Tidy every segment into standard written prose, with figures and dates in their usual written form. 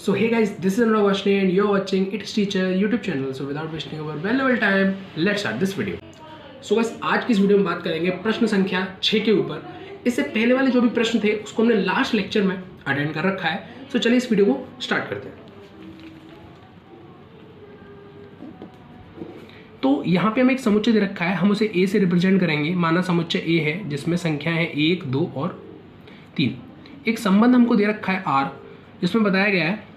So hey guys, this is Anurag Vashne and you're watching It's Teacher YouTube channel. So without wasting our valuable time, let's start this video. So guys, आज की इस video में बात करेंगे प्रश्न संख्या 6 के ऊपर। इससे पहले वाले जो भी प्रश्न थे उसको हमने लास्ट लेक्चर में अटेंड कर रखा है। सो चलिए इस वीडियो को स्टार्ट करते हैं। तो यहाँ पे हमें एक समुच्चय दे रखा है, हम उसे ए से रिप्रेजेंट करेंगे। माना समुच्चय ए है जिसमें संख्या है 1, 2 और 3। एक संबंध हमको दे रखा है आर जिसमें बताया गया है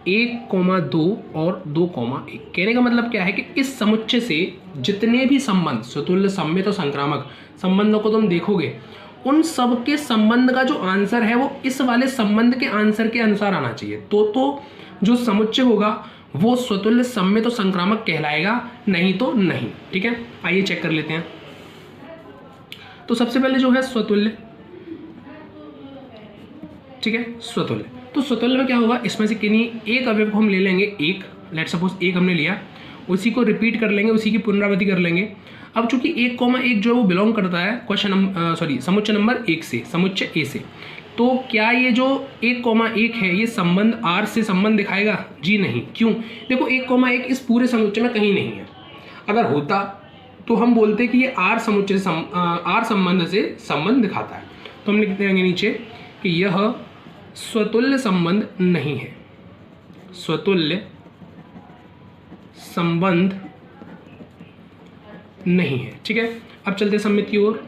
1,2 और 2,1। कहने का मतलब क्या है कि इस समुच्चय से जितने भी संबंध स्वतुल्य, सममित और संक्रामक संबंधों को तुम देखोगे, उन सब के संबंध का जो आंसर है वो इस वाले संबंध के आंसर के अनुसार आना चाहिए। तो जो समुच्चय होगा वो स्वतुल्य, सममित और संक्रामक कहलाएगा, नहीं तो नहीं। ठीक है, आइए चेक कर लेते हैं। तो सबसे पहले जो है स्वतुल्य, ठीक है, स्वतुल्य। तो स्वतुल्य में क्या होगा, इसमें से किन्हीं एक अवयव को हम ले लेंगे, एक, लेट सपोज एक हमने लिया, उसी को रिपीट कर लेंगे, उसी की पुनरावृत्ति कर लेंगे। अब चूंकि 1,1 जो है वो बिलोंग करता है समुच्चय नंबर 1 से, समुच्चय ए से, तो क्या ये जो 1,1 है ये संबंध आर से संबंध दिखाएगा? जी नहीं। क्यों? देखो 1,1 इस पूरे समुच्चय में कहीं नहीं है। अगर होता तो हम बोलते कि ये आर समुच्चय से आर संबंध से संबंध दिखाता है। तो हम लिख देंगे नीचे कि यह स्वतुल्य संबंध नहीं है, स्वतुल्य संबंध नहीं है। ठीक है, अब चलते हैं सममित की ओर।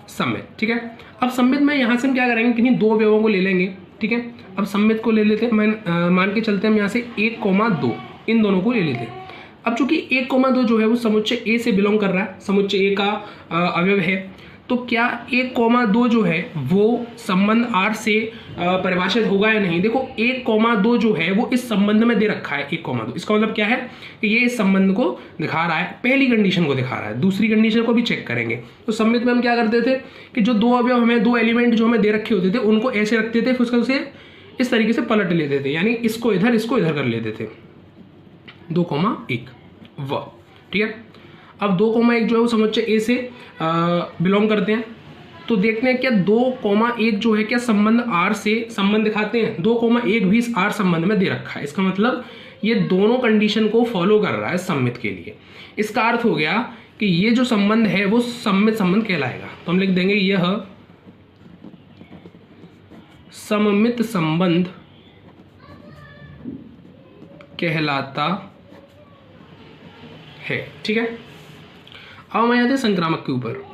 सममित, ठीक है। अब सममित में यहां से हम क्या करेंगे, किन्हीं दो अवयवों को ले लेंगे। ठीक है, अब सममित को ले लेते हैं। मान के चलते हैं हम यहां से 1,2, इन दोनों को ले लेते हैं। अब चूंकि 1,2 जो है वो समुच्चय ए से बिलोंग कर रहा है, समुच्चय ए का अवयव है, तो क्या 1,2 जो है वो संबंध आर से परिभाषित होगा या नहीं? देखो 1,2 जो है वो इस संबंध में दे रखा है 1,2। इसका मतलब क्या है कि ये इस संबंध को दिखा रहा है, पहली कंडीशन को दिखा रहा है। दूसरी कंडीशन को भी चेक करेंगे। तो सममित में हम क्या करते थे कि जो दो अवयव हमें, दो एलिमेंट जो हमें दे रखे होते थे उनको ऐसे रखते थे, फिर उसका उसे इस तरीके से पलट लेते थे, यानी इसको इधर कर लेते थे। 2,1 व, ठीक है। अब 2,1 जो है वो समुच्चय ए से बिलोंग करते हैं। तो देखते हैं क्या 2,1 जो है क्या संबंध आर से संबंध दिखाते हैं? 2,1 भी इस आर संबंध में दे रखा है। इसका मतलब ये दोनों कंडीशन को फॉलो कर रहा है सममित के लिए। इसका अर्थ हो गया कि ये जो संबंध है वो सममित संबंध कहलाएगा। तो हम लिख देंगे यह सममित संबंध कहलाता है। ठीक है, अब हम आते हैं संक्रामक के ऊपर।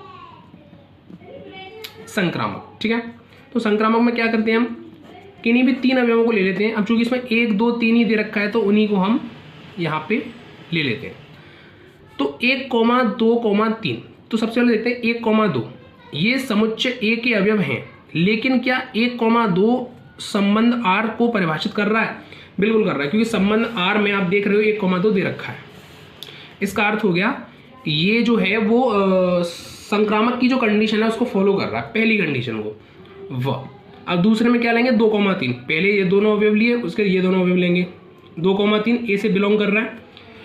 संक्रामक, ठीक है। तो संक्रामक में क्या करते हैं हम, किन्हीं भी 3 अवयवों को ले लेते हैं। अब चूंकि इसमें 1, 2, 3 ही दे रखा है तो उन्हीं को हम यहाँ पे ले लेते हैं। तो 1,2,3। तो सबसे पहले देखते हैं 1,2, ये समुच्चय ए के अवयव हैं, लेकिन क्या 1,2 संबंध आर को परिभाषित कर रहा है? बिल्कुल कर रहा है, क्योंकि संबंध आर में आप देख रहे हो 1,2 दे रखा है। इसका अर्थ हो गया ये जो है वो संक्रामक की जो कंडीशन है उसको फॉलो कर रहा है, पहली कंडीशन को। अब दूसरे में क्या लेंगे, 2,3। पहले ये दोनों अवयव लिए, उसके ये दोनों अवयव लेंगे। 2,3 ए से बिलोंग कर रहा है,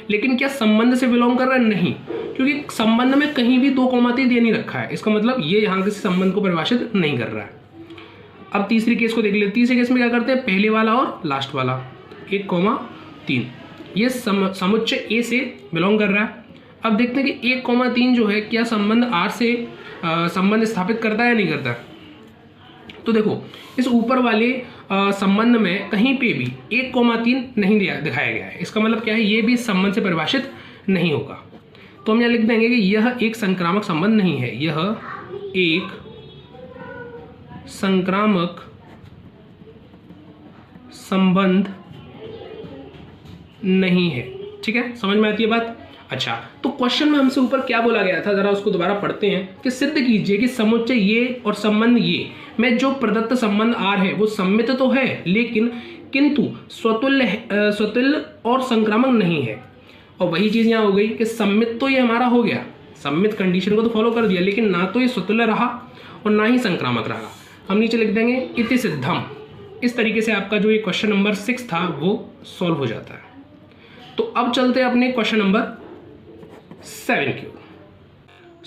लेकिन क्या संबंध से बिलोंग कर रहा है? नहीं, क्योंकि संबंध में कहीं भी 2,3 दे नहीं रखा है। इसका मतलब ये यहाँ किसी संबंध को परिभाषित नहीं कर रहा है। अब तीसरी केस को देख लेते। तीसरे केस में क्या करते हैं, पहले वाला और लास्ट वाला 1,3, ये समुच्चय ए से बिलोंग कर रहा है। अब देखते हैं कि 1,3 जो है क्या संबंध आर से संबंध स्थापित करता है या नहीं करता? तो देखो इस ऊपर वाले संबंध में कहीं पे भी 1,3 नहीं दिखाया गया है। इसका मतलब क्या है, ये भी संबंध से परिभाषित नहीं होगा। तो हम यहाँ लिख देंगे कि यह एक संक्रामक संबंध नहीं है, यह एक संक्रामक संबंध नहीं है। ठीक है, समझ में आती है बात? अच्छा, तो क्वेश्चन में हमसे ऊपर क्या बोला गया था, जरा उसको दोबारा पढ़ते हैं कि सिद्ध कीजिए कि समुच्चय ये और संबंध ये में जो प्रदत्त संबंध आर है वो सममित तो है, लेकिन किंतु स्वतुल्य और संक्रामक नहीं है। और वही चीज यहाँ हो गई कि सममित तो ये हमारा हो गया, सममित कंडीशन को तो फॉलो कर दिया, लेकिन ना तो ये स्वतुल्य रहा और ना ही संक्रामक रहा। हम नीचे लिख देंगे इति सिद्धम। इस तरीके से आपका जो ये क्वेश्चन नंबर 6 था वो सॉल्व हो जाता है। तो अब चलते हैं अपने क्वेश्चन नंबर 7 की ओर।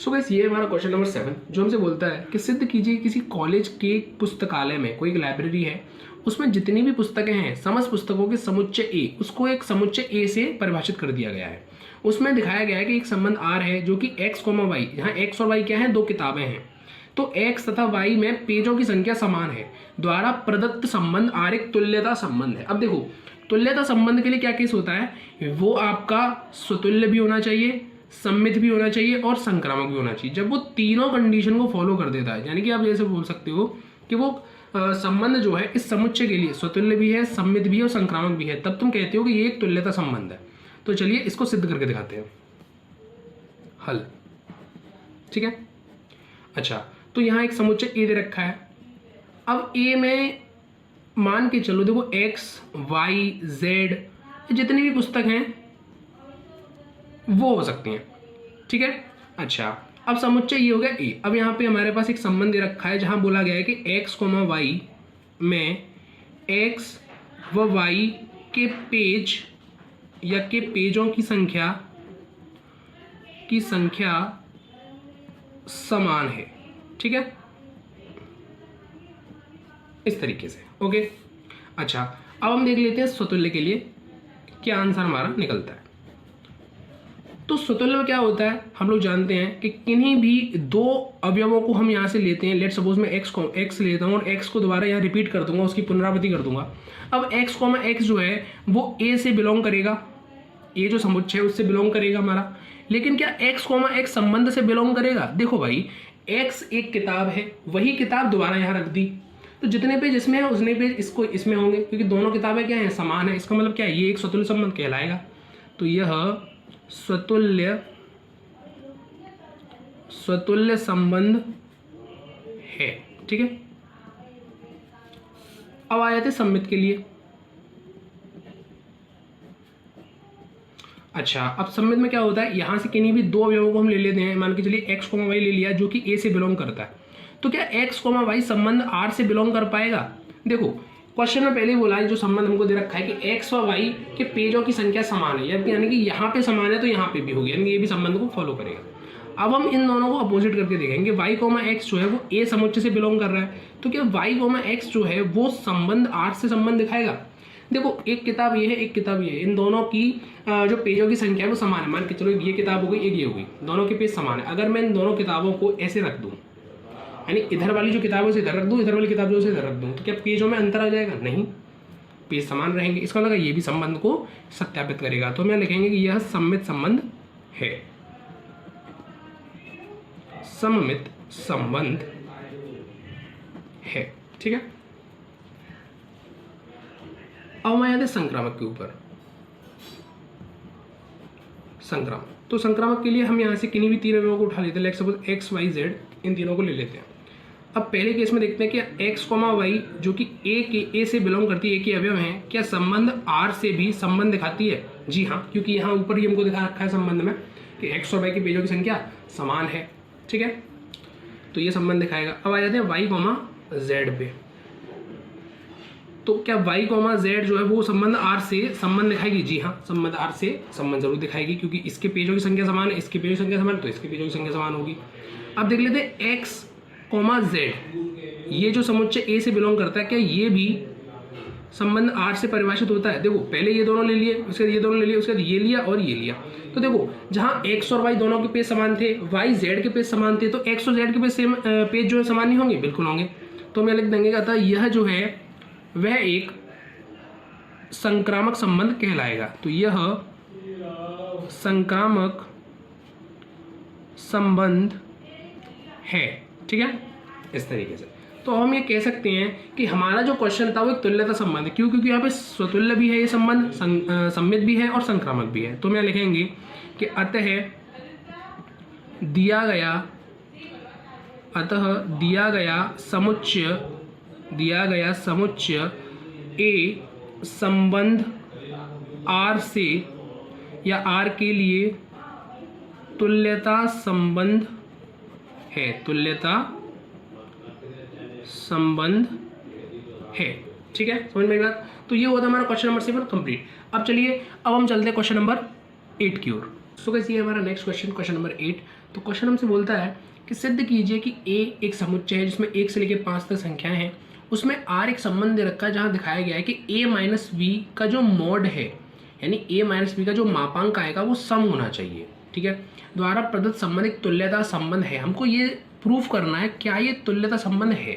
सो गाइस ये हमारा क्वेश्चन नंबर 7 जो हमसे बोलता है कि सिद्ध कीजिए किसी कॉलेज के पुस्तकालय में कोई एक लाइब्रेरी है, उसमें जितनी भी पुस्तकें हैं समस्त पुस्तकों के समुच्चय ए, उसको एक समुच्चय ए से परिभाषित कर दिया गया है। उसमें दिखाया गया है कि एक संबंध आर है जो कि एक्स कोमा वाई, यहाँ एक्स और वाई क्या है, दो किताबें हैं, तो एक्स तथा वाई में पेजों की संख्या समान है, द्वारा प्रदत्त संबंध आर एक तुल्यता संबंध है। अब देखो तुल्यता संबंध के लिए क्या केस होता है, वो आपका स्वतुल्य भी होना चाहिए, सम्मित भी होना चाहिए और संक्रामक भी होना चाहिए। जब वो तीनों कंडीशन को फॉलो कर देता है, यानी कि आप जैसे बोल सकते हो कि वो संबंध जो है इस समुच्चय के लिए स्वतुल्य भी है, सम्मित भी है और संक्रामक भी है, तब तुम कहते हो कि ये एक तुल्यता संबंध है। तो चलिए इसको सिद्ध करके दिखाते हैं। हल, ठीक है। अच्छा, तो यहाँ एक समुच्चय ए दे रखा है। अब ए में मान के चलो, देखो एक्स वाई जेड जितनी भी पुस्तक हैं वो हो सकती हैं, ठीक है। अच्छा, अब समुच्चय ये हो गया ए। अब यहाँ पे हमारे पास एक संबंध दे रखा है जहाँ बोला गया है कि एक्स कोमा वाई में एक्स व वाई के पेज या के पेजों की संख्या समान है, ठीक है, इस तरीके से। ओके, अच्छा अब हम देख लेते हैं स्वतुल्य के लिए क्या आंसर हमारा निकलता है। तो स्वतुल्य में क्या होता है, हम लोग जानते हैं कि किन्हीं भी दो अवयवों को हम यहाँ से लेते हैं। लेट सपोज मैं एक्स लेता हूँ और एक्स को दोबारा यहाँ रिपीट कर दूंगा, उसकी पुनरावृत्ति कर दूंगा। अब एक्स कोमा एक्स जो है वो ए से बिलोंग करेगा, ये जो समुच्चय है उससे बिलोंग करेगा हमारा। लेकिन क्या एक्स कोमा एक्स संबंध से बिलोंग करेगा? देखो भाई, एक्स एक किताब है, वही किताब दोबारा यहाँ रख दी, तो जितने पेज इसमें है उतने पेज इसको इसमें होंगे, क्योंकि दोनों किताबें क्या है, समान है। इसका मतलब क्या है, ये एक स्वतुल्य संबंध कहलाएगा। तो यह स्वतुल्य संबंध है, ठीक है। अब आ जाते सम्मित के लिए। अच्छा, अब सम्मित में क्या होता है, यहां से किन्हीं भी दो अवयवों को हम ले लेते हैं। मान के चलिए एक्स कोमा वाई ले लिया जो कि ए से बिलोंग करता है, तो क्या एक्स कोमा वाई संबंध आर से बिलोंग कर पाएगा? देखो क्वेश्चन में पहले ही बोला है, जो संबंध हमको दे रखा है कि एक्स और वाई के पेजों की संख्या समान है, यानी कि यहाँ पे समान है तो यहाँ पे भी होगी, यानी कि ये भी संबंध को फॉलो करेगा। अब हम इन दोनों को अपोजिट करके देखेंगे। वाई कोमा एक्स जो है वो ए समुच्चय से बिलोंग कर रहा है, तो क्या वाई कोमा एक्स जो है वो संबंध आर से संबंध दिखाएगा? देखो एक किताब ये है, एक किताब ये है, इन दोनों की जो पेजों की संख्या है वो समान है। मान के चलो ये किताब हो गई, एक ये हो गई, दोनों के पेज समान है। अगर मैं इन दोनों किताबों को ऐसे रख दूँ, यानी इधर वाली जो किताब है उसे इधर रख दूँ, इधर वाली किताब जो उसे इधर रख दूँ, तो क्या पेजों में अंतर आ जाएगा? नहीं, पेज समान रहेंगे। इसका मतलब ये भी संबंध को सत्यापित करेगा। तो मैं लिखेंगे कि यह सम्मित संबंध है, सममित संबंध है, ठीक है। अब मैं आते संक्रामक के ऊपर। संक्रामक, तो संक्रामक के लिए हम यहाँ से किन्हीं भी तीन अवयवों को उठा लेते हैं। Let's suppose x y z, इन तीनों को ले लेते हैं। अब पहले केस में देखते हैं कि एक्स कोमा वाई जो कि ए से बिलोंग करती है, ए के अवयव हैं, क्या संबंध आर से भी संबंध दिखाती है? जी हाँ, क्योंकि यहाँ ऊपर ही हमको दिखा रखा है संबंध में कि एक्स और वाई के पेजों की संख्या समान है, ठीक है, तो ये संबंध दिखाएगा। अब आ जाते हैं वाई कोमा जेड पे। तो क्या वाई कोमा जेड जो है वो संबंध आर से संबंध दिखाएगी? जी हाँ, संबंध आर से संबंध जरूर दिखाएगी, क्योंकि इसके पेजों की संख्या समान है, इसके पेजों की संख्या समान है, तो इसके पेजों की संख्या समान होगी। अब देख लेते हैं एक्स कोमा जेड, ये जो समुच्चय ए से बिलोंग करता है, क्या ये भी संबंध आर से परिभाषित होता है? देखो पहले ये दोनों ले लिए, उसके बाद ये दोनों ले लिए, उसके बाद ये लिया और ये लिया। तो देखो जहाँ एक्स और वाई दोनों के पेज समान थे, वाई जेड के पेज समान थे, तो एक्स और जेड के पेज जो है समान नहीं होंगे? बिल्कुल होंगे। तो मैं लिख देंगे अतः यह जो है वह एक संक्रामक संबंध कहलाएगा। तो यह संक्रामक संबंध है, ठीक है, इस तरीके से। तो हम ये कह सकते हैं कि हमारा जो क्वेश्चन था वो एक तुल्यता संबंध है। क्यों? क्योंकि यहाँ पे स्वतुल्य भी है ये संबंध, सम्मित भी है और संक्रामक भी है। तो मैं लिखेंगे कि अतः दिया गया समुच्चय ए संबंध आर से या आर के लिए तुल्यता संबंध है, तुल्यता संबंध है, ठीक है, समझ में आई बात? तो ये होता है हमारा क्वेश्चन नंबर 7 कंप्लीट। अब चलिए, अब हम चलते हैं क्वेश्चन नंबर 8 की ओर। सो गाइस ये हमारा नेक्स्ट क्वेश्चन नंबर 8। तो क्वेश्चन हमसे बोलता है कि सिद्ध कीजिए कि A एक समुच्चय है जिसमें 1 से लेकर 5 तक संख्याएं हैं, उसमें R एक संबंध दे रखा है जहां दिखाया गया है कि A माइनस बी का जो मॉड है, यानी A माइनस बी का जो मापांक आएगा वो सम होना चाहिए, ठीक है, द्वारा प्रदत्त संबंध एक तुल्यता संबंध है। हमको ये प्रूफ करना है क्या ये तुल्यता संबंध है,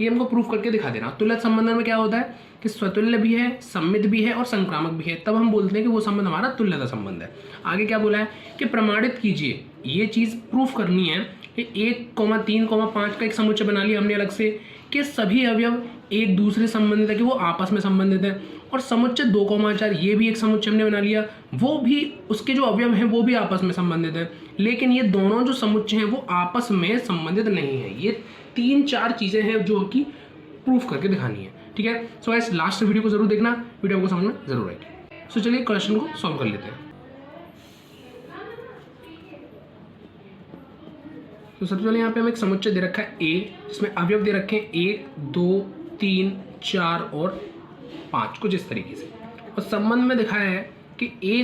ये हमको प्रूफ करके दिखा देना। तुल्यता संबंध में क्या होता है कि स्वतुल्य भी है, सम्मित भी है और संक्रामक भी है, तब हम बोलते हैं कि वो संबंध हमारा तुल्यता संबंध है। आगे क्या बोला है कि प्रमाणित कीजिए, ये चीज़ प्रूफ करनी है कि 1, 3, 5 का एक समुच्चय बना लिया हमने अलग से कि सभी अवयव एक दूसरे संबंधित है, कि वो आपस में संबंधित है। और समुच्चय 2, 4 ये भी एक समुच्चय हमने बना लिया, वो भी उसके जो अवयव हैं वो भी आपस में संबंधित है, लेकिन ये दोनों जो समुच्चय हैं वो आपस में संबंधित नहीं है। ये 3-4 चीज़ें हैं जो कि प्रूफ करके दिखानी है, ठीक है। सो गाइस लास्ट वीडियो को जरूर देखना, वीडियो को समझ में जरूर आएगी। सो चलिए क्वेश्चन को सॉल्व कर लेते हैं। तो सबसे पहले यहाँ पे हमें एक समुच्चय दे रखा है A, जिसमें अवयव दे रखे हैं 1, 2, 3, 4 और 5 कुछ इस तरीके से। और संबंध में दिखाया है कि A,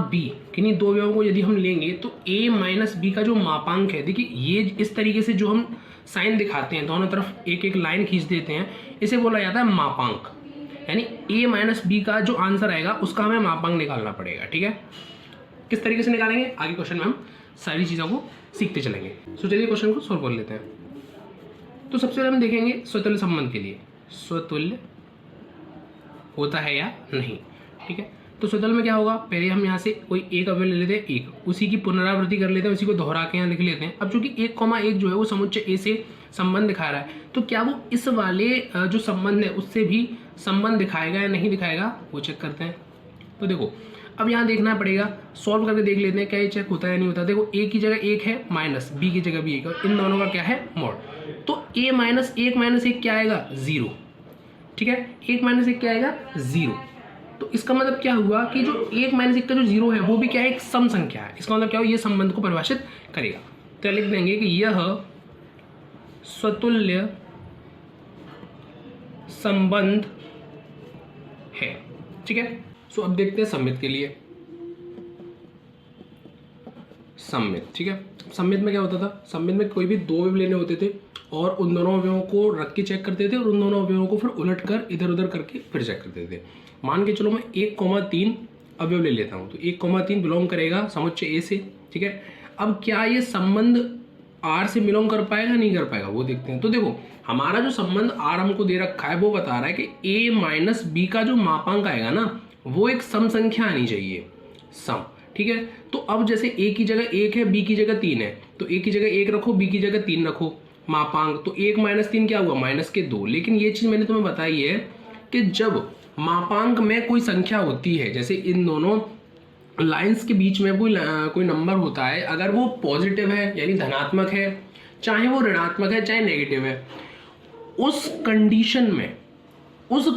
B किन्हीं दो अवयवों को यदि हम लेंगे तो A माइनस बी का जो मापांक है, देखिए ये इस तरीके से जो हम साइन दिखाते हैं, दोनों तरफ एक एक लाइन खींच देते हैं, इसे बोला जाता है मापांक। यानी A माइनस बी का जो आंसर आएगा उसका हमें मापांक निकालना पड़ेगा, ठीक है। किस तरीके से निकालेंगे आगे क्वेश्चन में हम सारी चीज़ों को सीखते चलेंगे। सो चलिए क्वेश्चन को सॉल्व कर लेते हैं। तो सबसे पहले हम देखेंगे स्वतुल्य संबंध के लिए स्वतुल्य होता है या नहीं, ठीक है। तो स्वतुल्य में क्या होगा, पहले हम यहाँ से कोई एक अवयव ले लेते हैं, एक उसी की पुनरावृत्ति कर लेते हैं, उसी को दोहरा के यहाँ लिख लेते हैं। अब चूंकि 1, जो है वो समुच्चय A से संबंध दिखा रहा है, तो क्या वो इस वाले जो संबंध है उससे भी संबंध दिखाएगा या नहीं दिखाएगा, वो चेक करते हैं। तो देखो अब यहाँ देखना पड़ेगा, सॉल्व करके देख लेते हैं क्या ये चेक होता है या नहीं होता। देखो A की जगह 1 है, माइनस B की जगह भी 1 है, इन दोनों का क्या है मॉड। तो A माइनस 1 क्या आएगा 0, ठीक है। 1 माइनस 1 क्या आएगा 0। तो इसका मतलब क्या हुआ कि जो 1 माइनस 1 का जो 0 है वो भी क्या है एक सम संख्या है। इसका मतलब क्या हो, ये संबंध को परिभाषित करेगा। तो लिख देंगे कि यह स्वतुल्य संबंध है, ठीक है। सो अब देखते हैं सम्मित के लिए। सम्मित, ठीक है। सम्मित में क्या होता था, सम्मित में कोई भी दो अवयव लेने होते थे और उन दोनों अवयवों को रख के चेक करते थे और उन दोनों अवयवों को फिर उलट कर इधर उधर करके फिर चेक करते थे। मान के चलो मैं 1, 3 अवयव ले लेता हूँ, तो 1, 3 बिलोंग करेगा समुच्चय A से, ठीक है। अब क्या ये संबंध R से बिलोंग कर पाएगा नहीं कर पाएगा वो देखते हैं। तो देखो हमारा जो संबंध R हमको दे रखा है वो बता रहा है कि A माइनस बी का जो मापांक आएगा ना वो एक सम संख्या आनी चाहिए, सम, ठीक है। तो अब जैसे A की जगह 1 है, B की जगह 3 है, तो A की जगह 1 रखो, B की जगह 3 रखो, मापांक तो 1 माइनस 3 क्या हुआ माइनस के 2। लेकिन ये चीज़ मैंने तुम्हें बताई है कि जब मापांक में कोई संख्या होती है, जैसे इन दोनों लाइंस के बीच में कोई नंबर होता है, अगर वो पॉजिटिव है यानी धनात्मक है, चाहे वो ऋणात्मक है चाहे नेगेटिव है, उस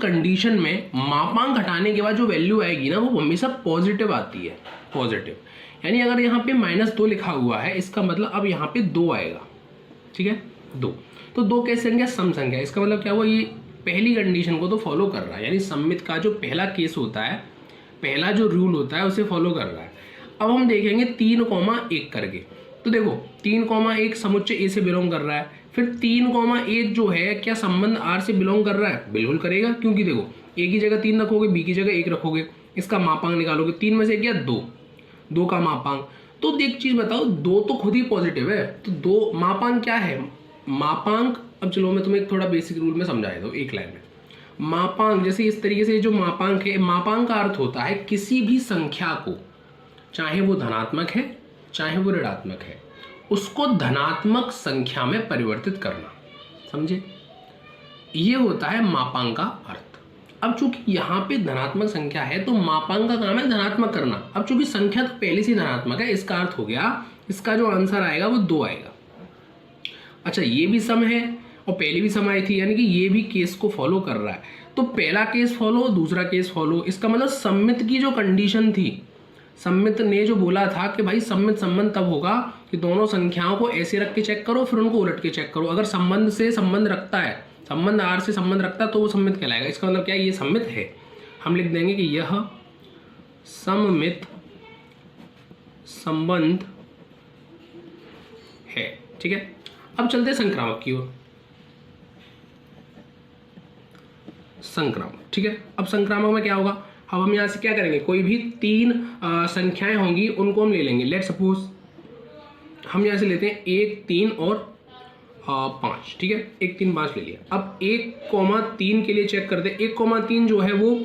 कंडीशन में मापांक हटाने के बाद जो वैल्यू आएगी ना वो हमेशा पॉजिटिव आती है, पॉजिटिव। यानी अगर यहाँ पे -2 लिखा हुआ है इसका मतलब अब यहाँ पे 2 आएगा, ठीक है 2। तो 2 कैसे संख्या सम संख्या, इसका मतलब क्या हुआ ये पहली कंडीशन को तो फॉलो कर रहा है, यानी सम्मित का जो पहला केस होता है, पहला जो रूल होता है उसे फॉलो कर रहा है। अब हम देखेंगे 3,1 करके। तो देखो 3,1 समुच्चय A से बिलोंग कर रहा है, फिर 3,1 जो है क्या संबंध R से बिलोंग कर रहा है, बिल्कुल करेगा, क्योंकि देखो A की जगह 3 रखोगे, B की जगह 1 रखोगे, इसका मापांक निकालोगे, 3 में से क्या 2 का मापांक। तो एक चीज बताओ 2 तो खुद ही पॉजिटिव है, तो 2 मापांक क्या है, मापांक, अब चलो मैं तुम्हें थोड़ा बेसिक रूल में समझा देता हूँ एक लाइन में। मापांक जैसे इस तरीके से जो मापांक है, मापांक का अर्थ होता है किसी भी संख्या को, चाहे वो धनात्मक है चाहे वो ऋणात्मक है, उसको धनात्मक संख्या में परिवर्तित करना, समझे, ये होता है मापांक का अर्थ। अब चूंकि यहाँ पे धनात्मक संख्या है तो मापांक का काम है धनात्मक करना। अब चूंकि संख्या तो पहले से धनात्मक है, इसका अर्थ हो गया इसका जो आंसर आएगा वो 2 आएगा। अच्छा ये भी सम है और पहले भी सम आई थी, यानी कि ये भी केस को फॉलो कर रहा है। तो पहला केस फॉलो, दूसरा केस फॉलो, इसका मतलब सम्मित की जो कंडीशन थी, सम्मित ने जो बोला था कि भाई सम्मित संबंध तब होगा कि दोनों संख्याओं को ऐसे रख के चेक करो फिर उनको उलट के चेक करो। अगर संबंध से संबंध रखता है, संबंध R से संबंध रखता है तो वो सम्मित कहलाएगा। इसका मतलब क्या है, ये सम्मित है। हम लिख देंगे कि यह सम्मित संबंध है। ठीक है, अब चलते हैं संक्रामक की ओर। संक्रामक, ठीक है, अब संक्रामक में क्या होगा, अब हम यहाँ से क्या करेंगे, कोई भी तीन संख्याएं होंगी उनको हम ले लेंगे। लेट सपोज हम यहाँ से लेते हैं 1, 3 और 5। ठीक है, 1, 3, 5 ले लिया। अब 1,3 के लिए चेक करते हैं। 1,3 जो है वो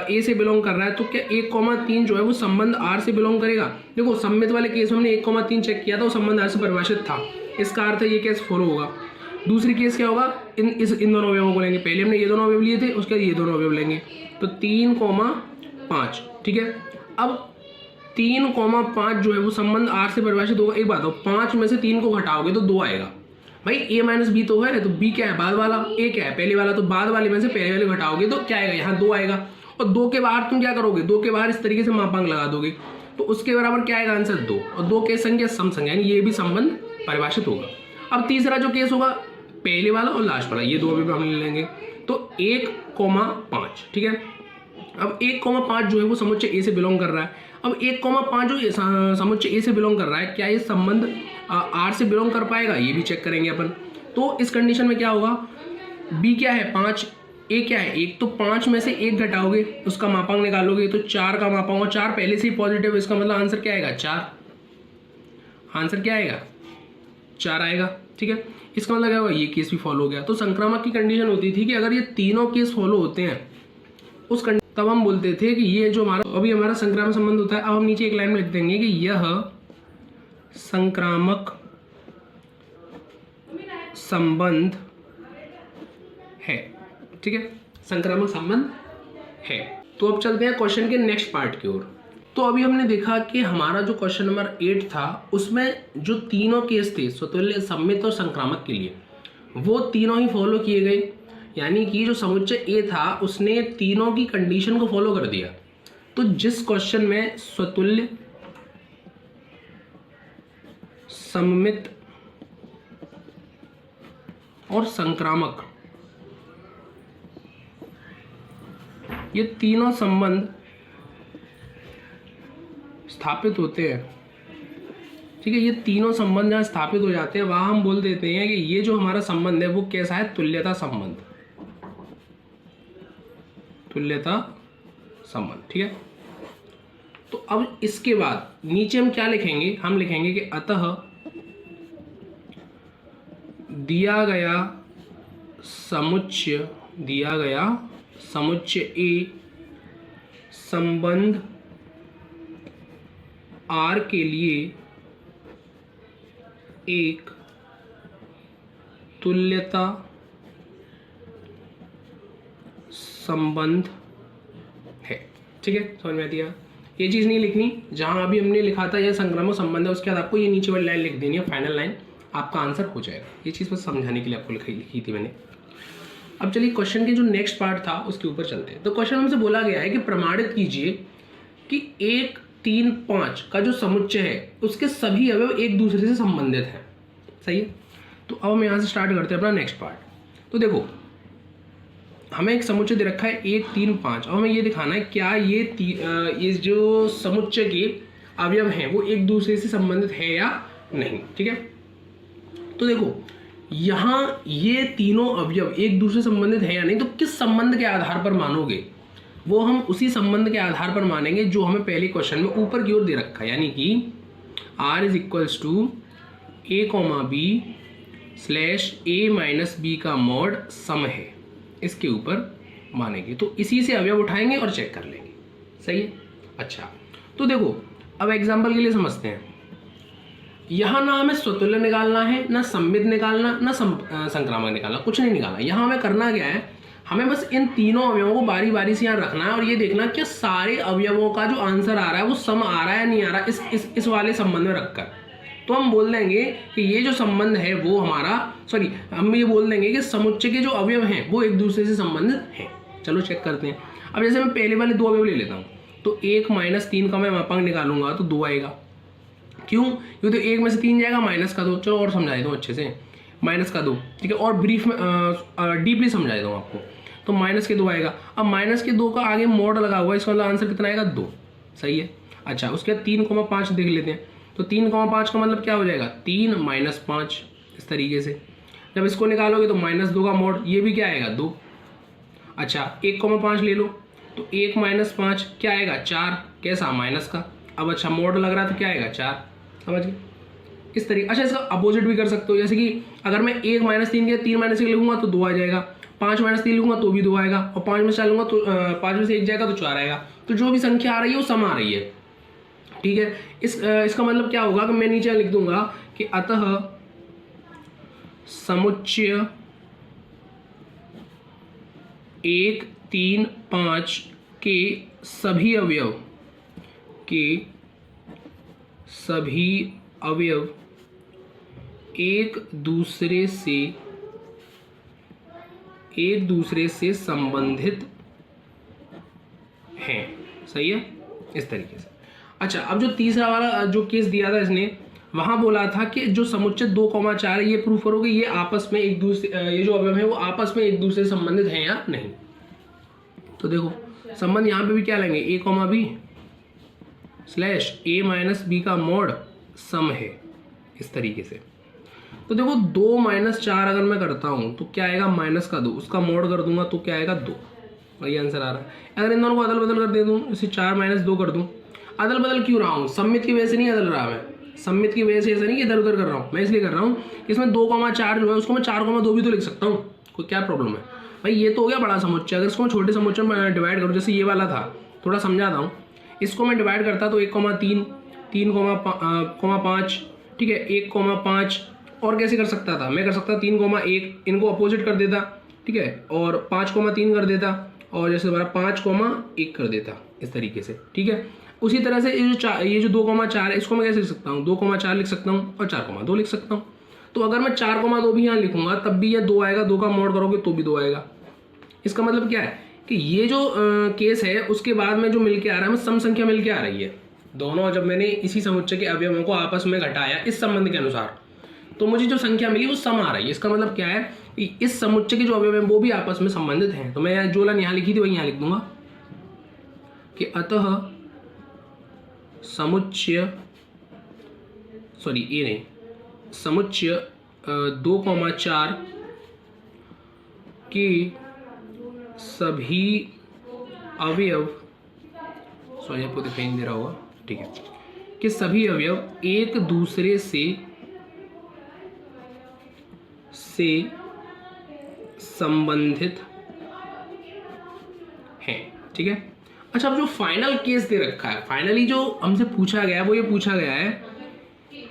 ए से बिलोंग कर रहा है, तो क्या 1,3 जो है वो संबंध आर से बिलोंग करेगा। देखो सममित वाले केस में हमने 1,3 चेक किया था, वो संबंध आर से परिभाषित था, इसका अर्थ है ये केस फॉलो होगा। दूसरी केस क्या होगा, इन दोनों अवयवों को लेंगे। पहले हमने ये दोनों अवयव लिए थे, उसके बाद ये दोनों अवयव लेंगे, तो 3,5। ठीक है, अब 3,5 जो है वो संबंध आर से परिभाषित होगा। एक बात हो, 5 में से 3 को घटाओगे तो 2 आएगा। भाई a माइनस बी तो है, तो b क्या है, बाद वाला, a क्या है, पहले वाला, तो बाद वाले में से पहले वाले घटाओगे तो क्या आएगा, यहाँ 2 आएगा। और 2 के बाहर तुम क्या करोगे, 2 के बाहर इस तरीके से मापांक लगा दोगे, तो उसके बराबर क्या आएगा आंसर 2। और 2 के संख्या सम संख्या, यानी ये भी संबंध परिभाषित होगा। अब तीसरा जो केस होगा, पहले वाला और लास्ट वाला, ये दो अभी हम ले लेंगे, तो 1,5। ठीक है, अब 1,5 जो है वो समुच्चय ए से बिलोंग कर रहा है। अब 1,5 जो समुच्चय ए से बिलोंग कर रहा है, क्या ये संबंध आर से बिलोंग कर पाएगा, ये भी चेक करेंगे अपन। तो इस कंडीशन में क्या होगा, बी क्या है 5, ए क्या है 1, तो 5 में से 1 घटाओगे, उसका मापांक निकालोगे तो 4 का मापांक, और 4 पहले से ही पॉजिटिव, इसका मतलब आंसर क्या आएगा 4। आंसर क्या आएगा 4 आएगा। ठीक है, इसका मतलब क्या होगा, ये केस भी फॉलो हो गया। तो संक्रामक की कंडीशन होती थी कि अगर ये तीनों केस फॉलो होते हैं उस तब हम बोलते थे कि ये जो अभी हमारा संक्रामक संबंध होता है। अब हम नीचे एक लाइन में लिख देंगे कि यह संक्रामक संबंध है। ठीक है, संक्रामक संबंध है। तो अब चलते हैं क्वेश्चन के नेक्स्ट पार्ट की ओर। तो अभी हमने देखा कि हमारा जो क्वेश्चन नंबर 8 था उसमें जो तीनों केस थे स्वतुल्य, सममित और संक्रामक के लिए, वो तीनों ही फॉलो किए गए। यानी कि जो समुच्चय ए था उसने तीनों की कंडीशन को फॉलो कर दिया। तो जिस क्वेश्चन में स्वतुल्य, सममित और संक्रामक ये तीनों संबंध स्थापित होते हैं, ठीक है, ये तीनों संबंध जहां स्थापित हो जाते हैं वहां हम बोल देते हैं कि ये जो हमारा संबंध है वो कैसा है, तुल्यता संबंध। तुल्यता संबंध, ठीक है। तो अब इसके बाद नीचे हम क्या लिखेंगे, हम लिखेंगे कि अतः दिया गया समुच्चय ए संबंध आर के लिए एक तुल्यता संबंध है। ठीक है, समझ में आती है। ये चीज़ नहीं लिखनी जहां अभी हमने लिखा था यह संक्रामक संबंध है, उसके बाद आपको ये नीचे वाली लाइन लिख देनी है, फाइनल लाइन, आपका आंसर हो जाएगा। ये चीज़ बस समझाने के लिए आपको लिखी थी मैंने। अब चलिए क्वेश्चन के जो नेक्स्ट पार्ट था उसके ऊपर चलते हैं। तो क्वेश्चन हमसे बोला गया है कि प्रमाणित कीजिए कि 1, 3, 5 का जो समुच्चय है उसके सभी अवयव एक दूसरे से संबंधित हैं। सही है, तो अब हम यहाँ से स्टार्ट करते हैं अपना नेक्स्ट पार्ट। तो देखो हमें एक समुच्चय दे रखा है 1, 3, 5, और हमें ये दिखाना है क्या ये जो समुच्चय के अवयव हैं वो एक दूसरे से संबंधित है या नहीं। ठीक है, तो देखो यहाँ ये तीनों अवयव एक दूसरे से संबंधित है या नहीं, तो किस संबंध के आधार पर मानोगे, वो हम उसी संबंध के आधार पर मानेंगे जो हमें पहले क्वेश्चन में ऊपर की ओर दे रखा है। यानी कि R is equals to a, b slash a minus B का मॉड सम है, इसके ऊपर मानेंगे। तो इसी से अवयव उठाएंगे और चेक कर लेंगे। सही है, अच्छा तो देखो अब एग्जाम्पल के लिए समझते हैं। यहाँ ना हमें स्वतुल्य निकालना है, ना सममित निकालना, ना संक्रामक निकालना, कुछ नहीं निकालना। यहाँ हमें करना क्या है, हमें बस इन तीनों अवयवों को बारी बारी से यहाँ रखना है और ये देखना कि सारे अवयवों का जो आंसर आ रहा है वो सम आ रहा है या नहीं आ रहा, इस वाले संबंध में रखकर। तो हम बोल देंगे कि ये जो संबंध है वो हमारा, हम ये बोल देंगे कि समुच्चय के जो अवयव हैं वो एक दूसरे से संबंधित हैं। चलो चेक करते हैं। अब जैसे मैं पहले वाले दो अवयव ले लेता हूँ, तो 1 - 3 का मैं मापांक निकालूंगा तो 2 आएगा। क्यों, क्योंकि तो 1 में से 3 जाएगा, माइनस का 2। चलो और समझा देता हूँ अच्छे से, माइनस का 2, ठीक है, और ब्रीफ में डीपली समझा देता हूँ आपको। तो माइनस के 2 आएगा। अब माइनस के 2 का आगे मोड लगा हुआ है, इसका मतलब आंसर कितना आएगा 2। सही है। अच्छा, उसके बाद 3,5 देख लेते हैं। तो 3,5 का मतलब क्या हो जाएगा, 3 माइनस 5, इस तरीके से। जब इसको निकालोगे तो -2 का मोड, ये भी क्या आएगा 2। अच्छा, 1,5 ले लो, तो 1 माइनस 5 क्या आएगा 4, कैसा माइनस का। अब अच्छा मोड लग रहा तो क्या आएगा 4, समझ गए इस तरीके। अच्छा, इसका अपोजिट भी कर सकते हो, जैसे कि अगर मैं 1 माइनस 3 के 3 माइनस 1 लिखूंगा तो 2 आ जाएगा, 5 माइनस 3 लूंगा तो भी 2 आएगा, और 5 में से 4 लूंगा तो 5 में से 1 जाएगा तो 4 आएगा। तो जो भी संख्या आ रही है वो सम आ रही है, ठीक है। इसका मतलब क्या होगा कि मैं नीचे लिख दूंगा कि अतः समुच्चय 1, 3, 5 के सभी अवयव एक दूसरे से संबंधित हैं, सही है, इस तरीके से। अच्छा, अब जो तीसरा वाला जो केस दिया था इसने, वहां बोला था कि जो समुच्चय 2,4 है ये प्रूफ करोगे ये आपस में एक दूसरे, ये जो अवयव है वो आपस में एक दूसरे से संबंधित हैं या नहीं। तो देखो संबंध यहाँ पे भी क्या लेंगे, a, b slash a minus B का मोड सम है, इस तरीके से। तो देखो 2 माइनस 4 अगर मैं करता हूँ तो क्या आएगा -2, उसका मोड कर दूंगा तो क्या आएगा 2, वही आंसर आ रहा है। अगर इन दोनों को अदल बदल कर दे दूँ, इसे 4 माइनस 2 कर दूँ, अदल बदल क्यों रहा हूँ, सम्मित की वजह से नहीं अदल रहा मैं, सम्मित की वजह से ऐसा नहीं कि इधर उधर कर रहा हूँ, मैं इसलिए कर रहा हूँ कि इसमें 2,4 जो है उसको मैं 4,2 भी तो लिख सकता हूँ, कोई क्या प्रॉब्लम है भाई। ये तो हो गया बड़ा समुच्चय, अगर इसको मैं छोटे समुच्चय में डिवाइड करूँ, जैसे ये वाला था, थोड़ा समझाता हूँ, इसको मैं डिवाइड करता तो 1,3, 3,5, ठीक है, 1,5, और कैसे कर सकता था, मैं कर सकता 3,1, इनको अपोजिट कर देता, ठीक है, और 5,3 कर देता, और जैसे दोबारा 5,1 कर देता, इस तरीके से, ठीक है। उसी तरह से ये जो 2,4 है इसको मैं कैसे लिख सकता हूँ, 2,4 लिख सकता हूँ और 4,2 लिख सकता हूँ। तो अगर मैं 4,2 भी यहाँ लिखूंगा तब भी ये 2 आएगा, 2 का मोड करोगे तो भी 2 आएगा। इसका मतलब क्या है कि ये जो केस है उसके बाद में जो मिलके आ रहा है, सम संख्या मिलके आ रही है दोनों। जब मैंने इसी समुच्चय के अवयवों को आपस में घटाया इस संबंध के अनुसार, तो मुझे जो संख्या मिली वो सम आ रही है। इसका मतलब क्या है कि इस समुच्चय के जो अवयव हैं वो भी आपस में संबंधित हैं। तो मैं जो लाइन यहाँ लिखी थी वही यहाँ लिख दूंगा कि अतः समुच्चय, सॉरी ये नहीं, समुच्चय 2,4 के सभी अवयव, सॉरी आपको दिखाई नहीं दे रहा होगा, ठीक है, कि सभी अवयव एक दूसरे से संबंधित हैं, ठीक है। अच्छा, अब जो फाइनल केस दे रखा है, फाइनली जो हमसे पूछा गया है वो ये पूछा गया है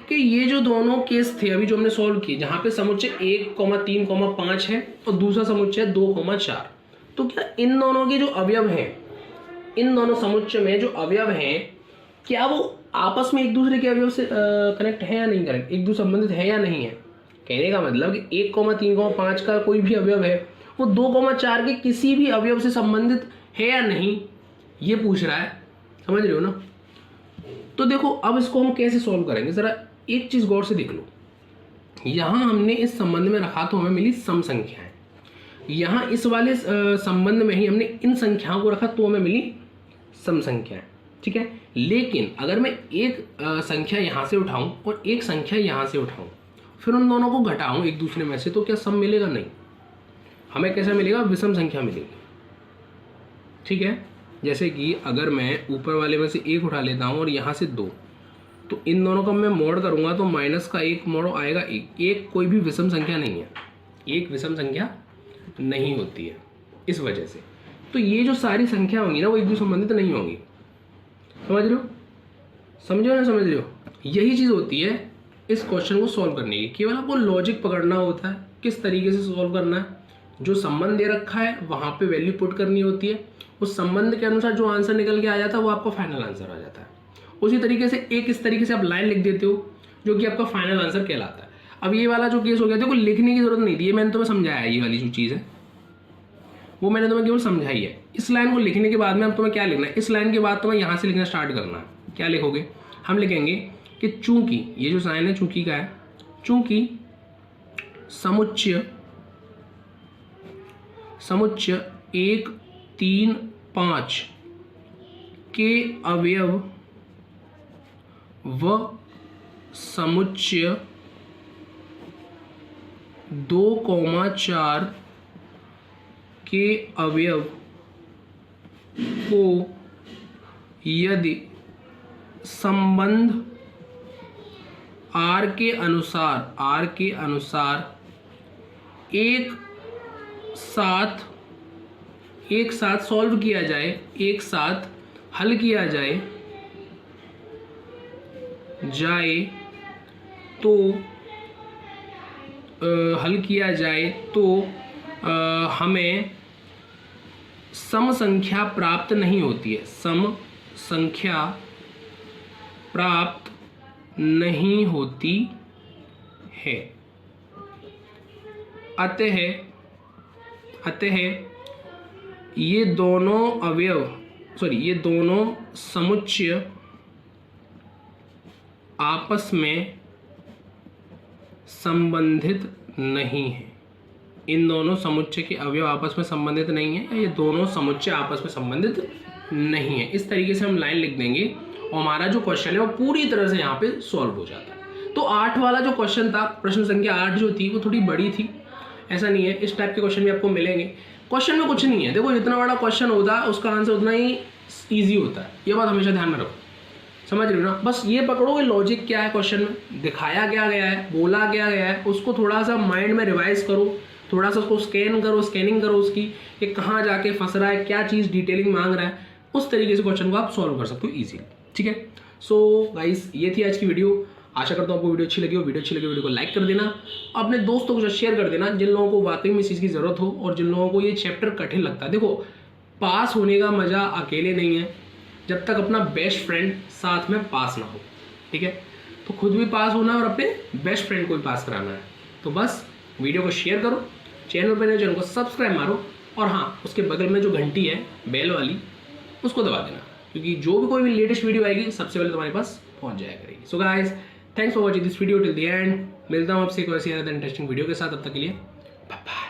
कि ये जो दोनों केस थे अभी जो हमने सॉल्व किए, जहां पे समुच्चय 1,3,5 है और दूसरा समुच्चय 2,4, तो क्या इन दोनों के जो अवयव हैं, इन दोनों समुच्चय में जो अवयव हैं, क्या वो आपस में एक दूसरे के अवयव से कनेक्ट है या नहीं कनेक्ट, एक दूसरे संबंधित है या नहीं है। कहने का मतलब कि 1,3,5 का कोई भी अवयव है वो 2,4 के किसी भी अवयव से संबंधित है या नहीं, ये पूछ रहा है, समझ रहे हो ना। तो देखो अब इसको हम कैसे सॉल्व करेंगे, जरा एक चीज गौर से देख लो। यहां हमने इस संबंध में रखा तो हमें मिली सम संख्याएं, यहां इस वाले संबंध में ही हमने इन संख्याओं को रखा तो हमें मिली सम संख्याएं, ठीक है। लेकिन अगर मैं एक संख्या यहां से उठाऊं और एक संख्या यहां से उठाऊं, फिर उन दोनों को घटाऊं एक दूसरे में से, तो क्या सम मिलेगा, नहीं, हमें कैसा मिलेगा, विषम संख्या मिलेगी, ठीक है। जैसे कि अगर मैं ऊपर वाले में से 1 उठा लेता हूं और यहां से 2, तो इन दोनों का मैं मोड करूंगा तो -1 मोड आएगा 1। एक कोई भी विषम संख्या नहीं है, एक विषम संख्या नहीं होती है, इस वजह से। तो ये जो सारी संख्या होंगी ना वो एक दूसरे संबंधित नहीं होंगी, समझ रहे हो, समझो ना, समझ रहे हो। यही चीज़ होती है इस क्वेश्चन को सॉल्व करने की, केवल आपको लॉजिक पकड़ना होता है, किस तरीके से सॉल्व करना है। जो संबंध दे रखा है वहाँ पे वैल्यू पुट करनी होती है, उस संबंध के अनुसार जो आंसर निकल के आ जाता है वो आपका फाइनल आंसर आ जाता है। उसी तरीके से एक इस तरीके से आप लाइन लिख देते हो जो कि आपका फाइनल आंसर कहलाता है। अब ये वाला जो केस हो गया देखो, लिखने की जरूरत नहीं थी, ये मैंने तुम्हें समझाया है, ये वाली जो चीज़ है वो मैंने तुम्हें केवल समझाई है। इस लाइन को लिखने के बाद में अब तुम्हें क्या लिखना है, इस लाइन के बाद तुम्हें यहाँ से लिखना स्टार्ट करना है। क्या लिखोगे, हम लिखेंगे कि चूंकि ये जो साइन है चूंकि का है, चूंकि समुच्चय 1, 3, 5 के अवयव व समुच्चय 2,4 के अवयव को यदि संबंध R के अनुसार एक साथ सॉल्व किया जाए, एक साथ हल किया जाए तो हमें सम संख्या प्राप्त नहीं होती है, सम संख्या प्राप्त नहीं होती है। अतः ये दोनों समुच्चय आपस में संबंधित नहीं है। इन दोनों समुच्चय के अवयव आपस में संबंधित नहीं है, ये दोनों समुच्चय आपस में संबंधित नहीं है। इस तरीके से हम लाइन लिख देंगे और हमारा जो क्वेश्चन है वो पूरी तरह से यहाँ पे सॉल्व हो जाता है। तो 8 वाला जो क्वेश्चन था, प्रश्न संख्या 8 जो थी वो थोड़ी बड़ी थी, ऐसा नहीं है। इस टाइप के क्वेश्चन भी आपको मिलेंगे। क्वेश्चन में कुछ नहीं है, देखो जितना बड़ा क्वेश्चन होता है उसका आंसर उतना ही ईजी होता है, ये बात हमेशा ध्यान में रखो, समझ रहे हो ना। बस ये पकड़ो कि लॉजिक क्या है, क्वेश्चन में दिखाया क्या गया है, बोला क्या गया है, उसको थोड़ा सा माइंड में रिवाइज करो, थोड़ा सा उसको स्कैनिंग करो उसकी, कि कहाँ जाके फंस रहा है, क्या चीज़ डिटेलिंग मांग रहा है, उस तरीके से क्वेश्चन को आप सॉल्व कर सकते हो ईजिली। ठीक है, सो गाइस ये थी आज की वीडियो। आशा करता हूँ आपको वीडियो अच्छी लगी हो। वीडियो को लाइक कर देना, अपने दोस्तों के साथ शेयर कर देना जिन लोगों को वाकई में इस चीज़ की ज़रूरत हो और जिन लोगों को ये चैप्टर कठिन लगता है। देखो, पास होने का मज़ा अकेले नहीं है, जब तक अपना बेस्ट फ्रेंड साथ में पास ना हो। ठीक है, तो खुद भी पास होना और अपने बेस्ट फ्रेंड को भी पास कराना है। तो बस वीडियो को शेयर करो, चैनल पर चैनल को सब्सक्राइब मारो, और हाँ, उसके बगल में जो घंटी है बेल वाली उसको दबा देना, क्योंकि जो भी कोई भी लेटेस्ट वीडियो आएगी सबसे पहले तुम्हारे पास पहुंच जाया करेगी। So guys, thanks for watching this video till the end. मिलता हूँ आपसे एक और ऐसी इंटरेस्टिंग वीडियो के साथ, तब तक के लिए बाय बाय।